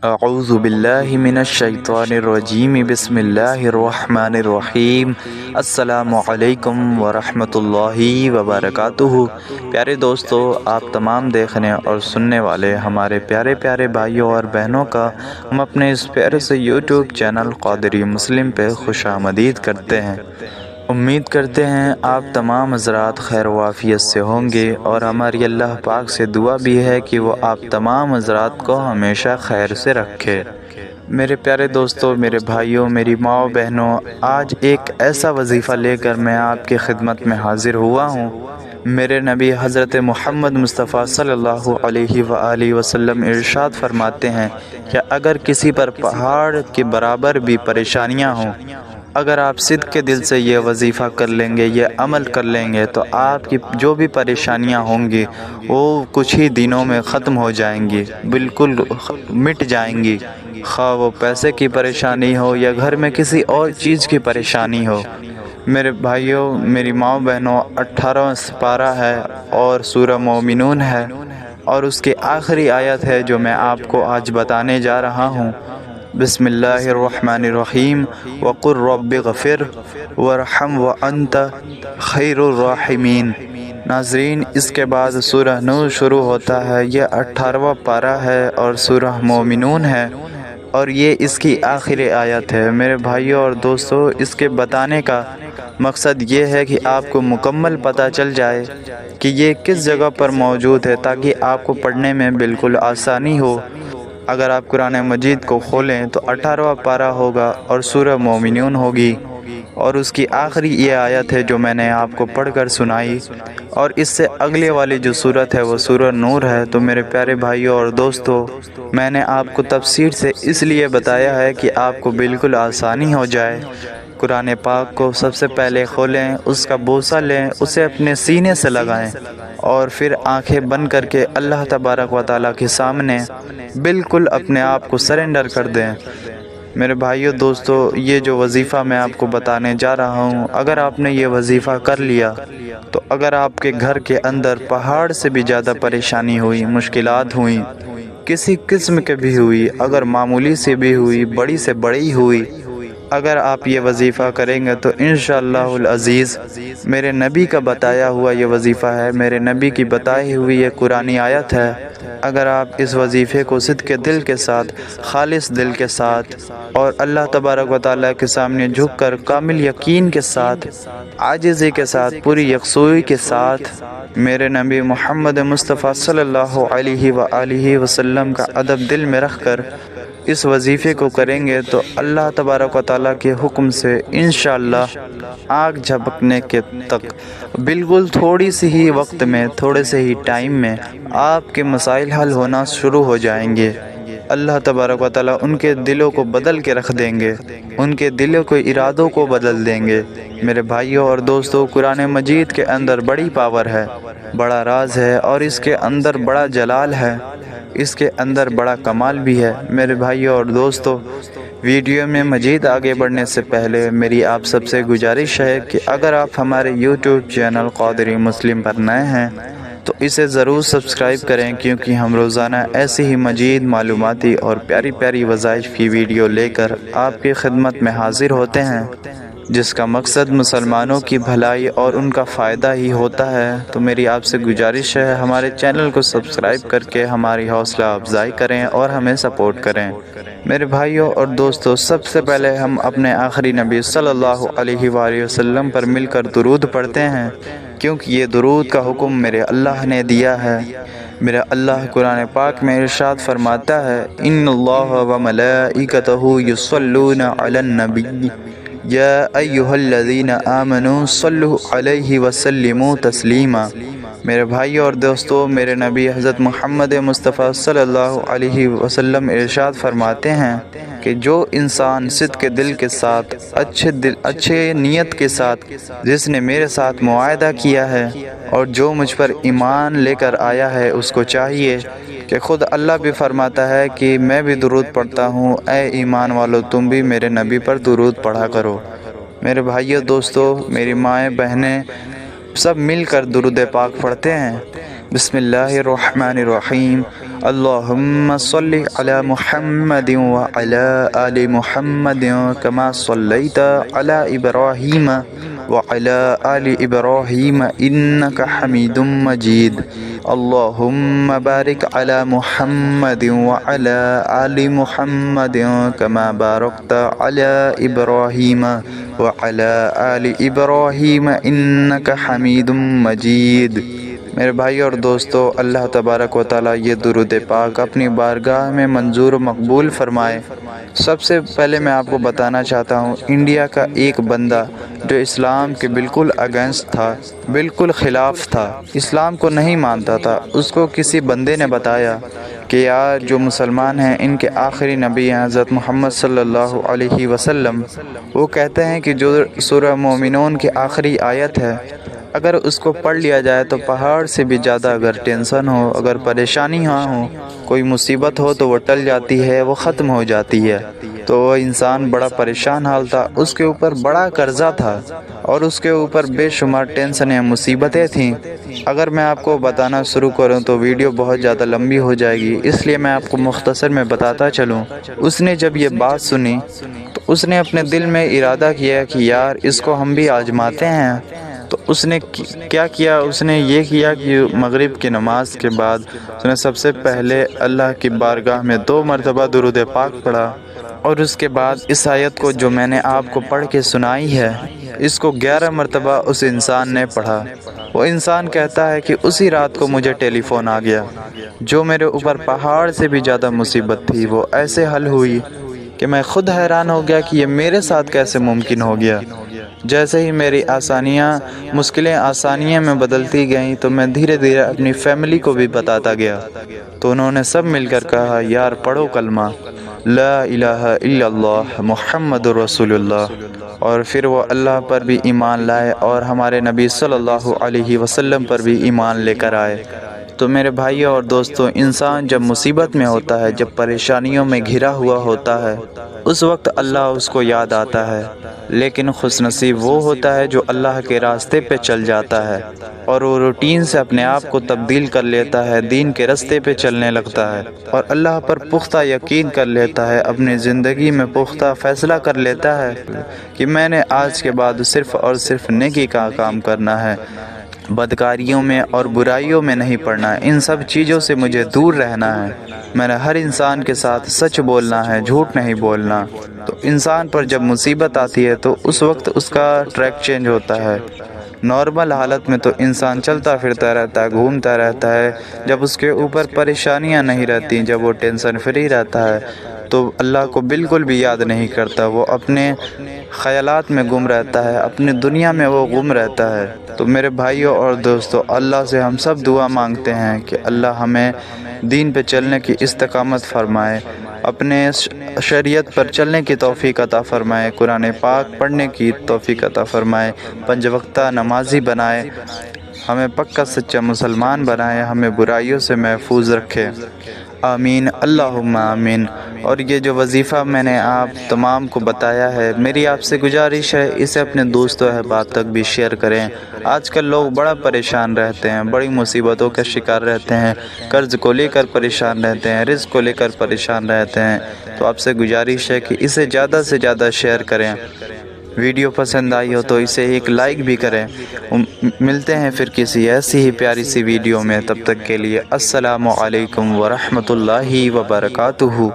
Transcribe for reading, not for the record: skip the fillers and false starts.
اعوذ باللہ من الشیطان الرجیم بسم اللہ الرحمن الرحیم السلام علیکم ورحمۃ اللہ وبرکاتہ۔ پیارے دوستو، آپ تمام دیکھنے اور سننے والے ہمارے پیارے پیارے بھائیوں اور بہنوں کا ہم اپنے اس پیارے سے یوٹیوب چینل قادری مسلم پہ خوش آمدید کرتے ہیں۔ امید کرتے ہیں آپ تمام حضرات خیر و عافیت سے ہوں گے، اور ہماری اللہ پاک سے دعا بھی ہے کہ وہ آپ تمام حضرات کو ہمیشہ خیر سے رکھے۔ میرے پیارے دوستو، میرے بھائیوں، میری ماں و بہنوں، آج ایک ایسا وظیفہ لے کر میں آپ کی خدمت میں حاضر ہوا ہوں۔ میرے نبی حضرت محمد مصطفیٰ صلی اللہ علیہ وآلہ وسلم ارشاد فرماتے ہیں کہ اگر کسی پر پہاڑ کے برابر بھی پریشانیاں ہوں، اگر آپ صدق کے دل سے یہ وظیفہ کر لیں گے، یہ عمل کر لیں گے، تو آپ کی جو بھی پریشانیاں ہوں گی وہ کچھ ہی دنوں میں ختم ہو جائیں گی، بالکل مٹ جائیں گی۔ خواہ وہ پیسے کی پریشانی ہو یا گھر میں کسی اور چیز کی پریشانی ہو۔ میرے بھائیوں، میری ماں بہنوں، 18واں سپارہ ہے اور سورہ مومنون ہے، اور اس کی آخری آیت ہے جو میں آپ کو آج بتانے جا رہا ہوں۔ بسم اللہ الرحمن الرحیم وقل رب اغفر وارحم وانت خیر الراحمین۔ ناظرین، اس کے بعد سورہ نور شروع ہوتا ہے۔ یہ 18واں پارہ ہے اور سورہ مومنون ہے، اور یہ اس کی آخری آیت ہے۔ میرے بھائیوں اور دوستو، اس کے بتانے کا مقصد یہ ہے کہ آپ کو مکمل پتہ چل جائے کہ یہ کس جگہ پر موجود ہے، تاکہ آپ کو پڑھنے میں بالکل آسانی ہو۔ اگر آپ قرآن مجید کو کھولیں تو 18واں پارہ ہوگا اور سورہ مومنون ہوگی، اور اس کی آخری یہ آیت ہے جو میں نے آپ کو پڑھ کر سنائی، اور اس سے اگلے والی جو صورت ہے وہ سورہ نور ہے۔ تو میرے پیارے بھائیوں اور دوستو، میں نے آپ کو تفسیر سے اس لیے بتایا ہے کہ آپ کو بالکل آسانی ہو جائے۔ قرآن پاک کو سب سے پہلے کھولیں، اس کا بوسہ لیں، اسے اپنے سینے سے لگائیں، اور پھر آنکھیں بند کر کے اللہ تبارک و تعالیٰ کے سامنے بالکل اپنے آپ کو سرنڈر کر دیں۔ میرے بھائیوں دوستو، یہ جو وظیفہ میں آپ کو بتانے جا رہا ہوں، اگر آپ نے یہ وظیفہ کر لیا تو اگر آپ کے گھر کے اندر پہاڑ سے بھی زیادہ پریشانی ہوئی، مشکلات ہوئیں، کسی قسم کے بھی ہوئی، اگر معمولی سے بھی ہوئی، بڑی سے بڑی ہوئی، اگر آپ یہ وظیفہ کریں گے تو انشاءاللہ العزیز میرے نبی کا بتایا ہوا یہ وظیفہ ہے، میرے نبی کی بتائی ہوئی یہ قرآنی آیت ہے۔ اگر آپ اس وظیفے کو صدق دل کے ساتھ، خالص دل کے ساتھ، اور اللہ تبارک و تعالیٰ کے سامنے جھک کر کامل یقین کے ساتھ، عاجزی کے ساتھ، پوری یکسوئی کے ساتھ میرے نبی محمد مصطفیٰ صلی اللہ علیہ وآلہ وسلم کا ادب دل میں رکھ کر اس وظیفے کو کریں گے تو اللہ تبارک و تعالیٰ کے حکم سے انشاءاللہ آنکھ جھپکنے کے تک بالکل تھوڑی سی ہی وقت میں، تھوڑے سے ہی ٹائم میں آپ کے مسائل حل ہونا شروع ہو جائیں گے۔ اللہ تبارک و تعالیٰ ان کے دلوں کو بدل کے رکھ دیں گے، ان کے دلوں کے ارادوں کو بدل دیں گے۔ میرے بھائیوں اور دوستو، قرآن مجید کے اندر بڑی پاور ہے، بڑا راز ہے، اور اس کے اندر بڑا جلال ہے، اس کے اندر بڑا کمال بھی ہے۔ میرے بھائیوں اور دوستو، ویڈیو میں مزید آگے بڑھنے سے پہلے میری آپ سب سے گزارش ہے کہ اگر آپ ہمارے یوٹیوب چینل قادری مسلم پر نئے ہیں تو اسے ضرور سبسکرائب کریں، کیونکہ ہم روزانہ ایسی ہی مزید معلوماتی اور پیاری پیاری وظائف کی ویڈیو لے کر آپ کی خدمت میں حاضر ہوتے ہیں، جس کا مقصد مسلمانوں کی بھلائی اور ان کا فائدہ ہی ہوتا ہے۔ تو میری آپ سے گزارش ہے، ہمارے چینل کو سبسکرائب کر کے ہماری حوصلہ افزائی کریں اور ہمیں سپورٹ کریں۔ میرے بھائیوں اور دوستو، سب سے پہلے ہم اپنے آخری نبی صلی اللہ علیہ وآلہ وسلم پر مل کر درود پڑھتے ہیں، کیونکہ یہ درود کا حکم میرے اللہ نے دیا ہے۔ میرا اللہ قرآن پاک میں ارشاد فرماتا ہے، ان اللہ وملائکتہ یصلون علی النبی یا ایھا الذین آمنوا صلوا علیہ وسلموا تسلیما۔ میرے بھائیوں اور دوستو، میرے نبی حضرت محمد مصطفیٰ صلی اللہ علیہ وسلم ارشاد فرماتے ہیں کہ جو انسان صدق کے دل کے ساتھ، اچھے نیت کے ساتھ جس نے میرے ساتھ معاہدہ کیا ہے اور جو مجھ پر ایمان لے کر آیا ہے، اس کو چاہیے کہ خود اللہ بھی فرماتا ہے کہ میں بھی درود پڑھتا ہوں، اے ایمان والو تم بھی میرے نبی پر درود پڑھا کرو۔ میرے بھائیوں دوستو، میری مائیں بہنیں سب مل کر درود پاک پڑھتے ہیں۔ بسم اللہ الرحمن الرحیم اللہم صلی علی محمد وعلی آل محمد کما صلیت علی ابراہیم وعلی آل ابراہیم انک حمید مجید اللہم بارک علی محمد وعلی آل محمد کما بارکت علی ابراہیم وعلی آل ابراہیم انک حمید مجید۔ میرے بھائی اور دوستو، اللہ تبارک و تعالیٰ یہ درود پاک اپنی بارگاہ میں منظور و مقبول فرمائے۔ سب سے پہلے میں آپ کو بتانا چاہتا ہوں، انڈیا کا ایک بندہ جو اسلام کے بالکل اگینسٹ تھا، بالکل خلاف تھا، اسلام کو نہیں مانتا تھا، اس کو کسی بندے نے بتایا کہ یار جو مسلمان ہیں ان کے آخری نبی ہیں حضرت محمد صلی اللہ علیہ وسلم، وہ کہتے ہیں کہ جو سورہ مومنون کی آخری آیت ہے، اگر اس کو پڑھ لیا جائے تو پہاڑ سے بھی زیادہ اگر ٹینشن ہو، اگر پریشانی ہو، کوئی مصیبت ہو تو وہ ٹل جاتی ہے، وہ ختم ہو جاتی ہے۔ تو وہ انسان بڑا پریشان حال تھا، اس کے اوپر بڑا قرضہ تھا اور اس کے اوپر بے شمار ٹینشنیں، مصیبتیں تھیں۔ اگر میں آپ کو بتانا شروع کروں تو ویڈیو بہت زیادہ لمبی ہو جائے گی، اس لیے میں آپ کو مختصر میں بتاتا چلوں۔ اس نے جب یہ بات سنی تو اس نے اپنے دل میں ارادہ کیا کہ یار اس کو ہم بھی آزماتے ہیں۔ تو اس نے کیا کیا؟ اس نے یہ کیا کہ مغرب کی نماز کے بعد اس نے سب سے پہلے اللہ کی بارگاہ میں 2 مرتبہ درود پاک پڑھا، اور اس کے بعد اس آیت کو جو میں نے آپ کو پڑھ کے سنائی ہے، اس کو 11 مرتبہ اس انسان نے پڑھا۔ وہ انسان کہتا ہے کہ اسی رات کو مجھے ٹیلی فون آ گیا، جو میرے اوپر پہاڑ سے بھی زیادہ مصیبت تھی وہ ایسے حل ہوئی کہ میں خود حیران ہو گیا کہ یہ میرے ساتھ کیسے ممکن ہو گیا۔ جیسے ہی میری مشکلیں آسانیاں میں بدلتی گئیں تو میں دھیرے دھیرے اپنی فیملی کو بھی بتاتا گیا، تو انہوں نے سب مل کر کہا یار پڑھو کلمہ لا الہ الا اللہ محمد رسول اللہ، اور پھر وہ اللہ پر بھی ایمان لائے اور ہمارے نبی صلی اللہ علیہ وسلم پر بھی ایمان لے کر آئے۔ تو میرے بھائیوں اور دوستوں، انسان جب مصیبت میں ہوتا ہے، جب پریشانیوں میں گھرا ہوا ہوتا ہے، اس وقت اللہ اس کو یاد آتا ہے، لیکن خوش نصیب وہ ہوتا ہے جو اللہ کے راستے پہ چل جاتا ہے اور وہ روٹین سے اپنے آپ کو تبدیل کر لیتا ہے، دین کے راستے پہ چلنے لگتا ہے اور اللہ پر پختہ یقین کر لیتا ہے، اپنی زندگی میں پختہ فیصلہ کر لیتا ہے کہ میں نے آج کے بعد صرف اور صرف نیکی کا کام کرنا ہے، بدکاریوں میں اور برائیوں میں نہیں پڑنا ہے، ان سب چیزوں سے مجھے دور رہنا ہے، میں نے ہر انسان کے ساتھ سچ بولنا ہے، جھوٹ نہیں بولنا۔ تو انسان پر جب مصیبت آتی ہے تو اس وقت اس کا ٹریک چینج ہوتا ہے۔ نارمل حالت میں تو انسان چلتا پھرتا رہتا ہے، گھومتا رہتا ہے، جب اس کے اوپر پریشانیاں نہیں رہتی، جب وہ ٹینشن فری رہتا ہے تو اللہ کو بالکل بھی یاد نہیں کرتا، وہ اپنے خیالات میں گم رہتا ہے، اپنی دنیا میں وہ گم رہتا ہے۔ تو میرے بھائیوں اور دوستوں، اللہ سے ہم سب دعا مانگتے ہیں کہ اللہ ہمیں دین پہ چلنے کی استقامت فرمائے، اپنے شریعت پر چلنے کی توفیق عطا فرمائے، قرآن پاک پڑھنے کی توفیق عطا فرمائے، 5 وقتہ نمازی بنائے، ہمیں پکا سچا مسلمان بنائے، ہمیں برائیوں سے محفوظ رکھے، آمین اللہم آمین۔ اور یہ جو وظیفہ میں نے آپ تمام کو بتایا ہے، میری آپ سے گزارش ہے اسے اپنے دوست و احباب تک بھی شیئر کریں۔ آج کل لوگ بڑا پریشان رہتے ہیں، بڑی مصیبتوں کا شکار رہتے ہیں، قرض کو لے کر پریشان رہتے ہیں، رزق کو لے کر پریشان رہتے ہیں، تو آپ سے گزارش ہے کہ اسے زیادہ سے زیادہ شیئر کریں۔ ویڈیو پسند آئی ہو تو اسے ایک لائک بھی کریں۔ ملتے ہیں پھر کسی ایسی ہی پیاری سی ویڈیو میں، تب تک کے لیے السلام علیکم ورحمۃ اللہ وبرکاتہ۔